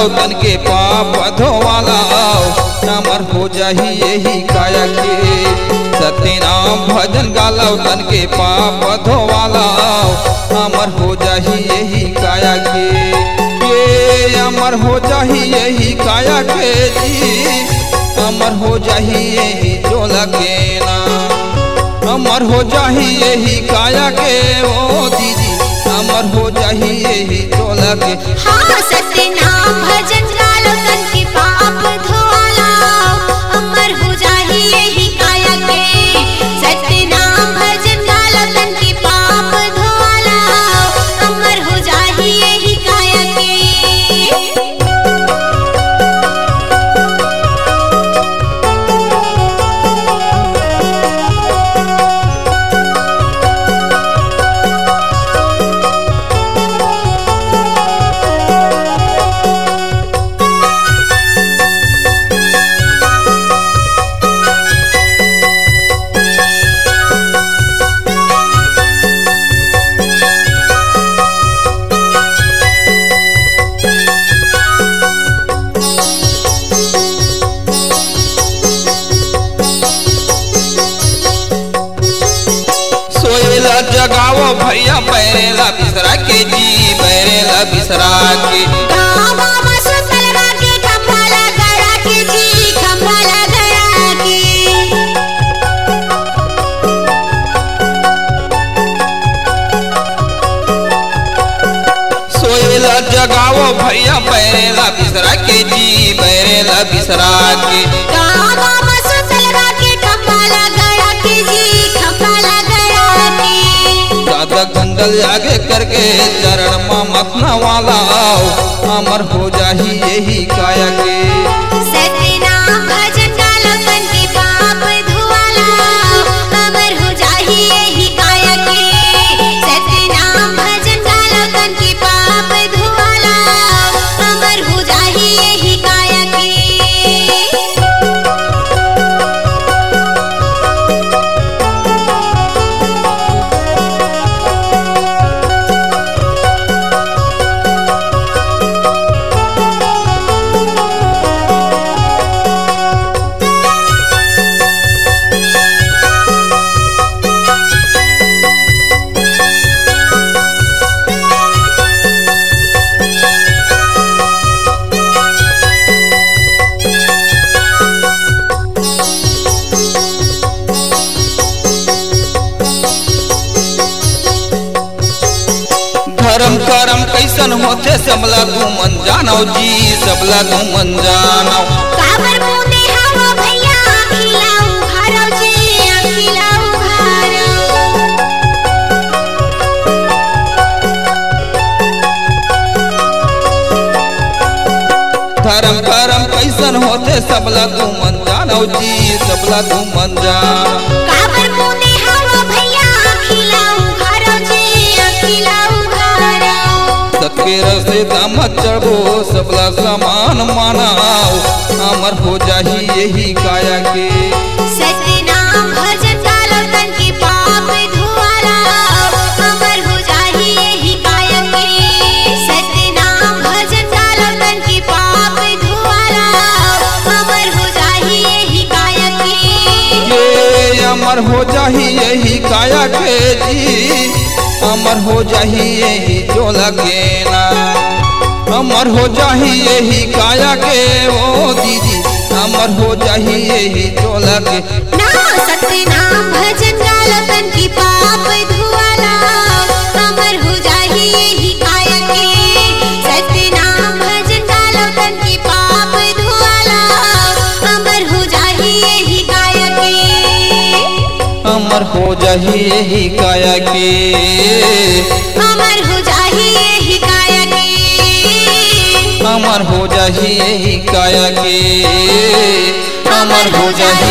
गालो तन के पाप धोवाला अमर हो जाही यही काया के। सत्य नाम भजन गालो तन के पाप धोवाला अमर हो जाही यही काया के। ये अमर हो जाही यही काया के जी, अमर हो जाही यही जो लगे ना। अमर हो जाही यही काया के ओ दीदी, अमर हो जाही यही जो लगे। हाँ सत्य नाम भजन गालो तन के पाप धोवाला अमर हो जाही यही काया के। सत्य नाम भजन गालो तन के पाप धोवाला अमर हो जाही यही काया के। जगाओ भैया बैरेला बिसरा के जी, बैरेला बिसरा के। बाबा सुतल राके खंभाला गड़ा के जी, खंभाला गड़ा के। सोएला जगाओ भैया बैरेला बिसरा के जी, बैरेला बिसरा के। बाबा सुतल राके खंभाला गड़ा के जी, खंभाला गड़ा के। दादा गंगल आगे करके चरण में मखना वाला अमर हो जाही यही काया के। सत्य नाम भजन गालो तन के पाप धोवाला अमर हो जाही यही काया के। सत्य नाम भजन गालो तन के पाप धोवाला अमर हो जाही यही काया के। धर्म करम कैसन होते सबला तू मन जानो जी, सबला तू मन जानो। काबर मुने हवा भैया अखिलाऊ घारो जी, अखिलाऊ घारो। धर्म करम कैसन होते सबला तू मन जानो जी, सबला तू मन जानो। काबर मुने हवा भैया अखिलाऊ घारो जी, अखिलाऊ घारो। सत्य रसे दाम चढ़ो सबला समान मानाओ अमर हो जाही यही काया के। सत्य नाम भजन गालो तन के पाप धोवाला अमर हो जाही यही काया के। सत्य नाम भजन गालो तन के पाप धोवाला अमर हो जाही यही काया के। ये अमर हो जाही यही काया के जी, अमर हो जाही यही जो लगे ना। अमर हो जाही यही काया के ओ दीदी, अमर हो जाही यही जो लगे ना। सत्य नाम भजन गालो तन की पाप धोवाला अमर हो जाही यही काया के। सत्य नाम भजन गालो तन की पाप धोवाला अमर हो जाही यही काया के। अमर हो जाही यही काया के। अमर हो जाही यही काया के। अमर हो जाही यही काया के। अमर हो जाही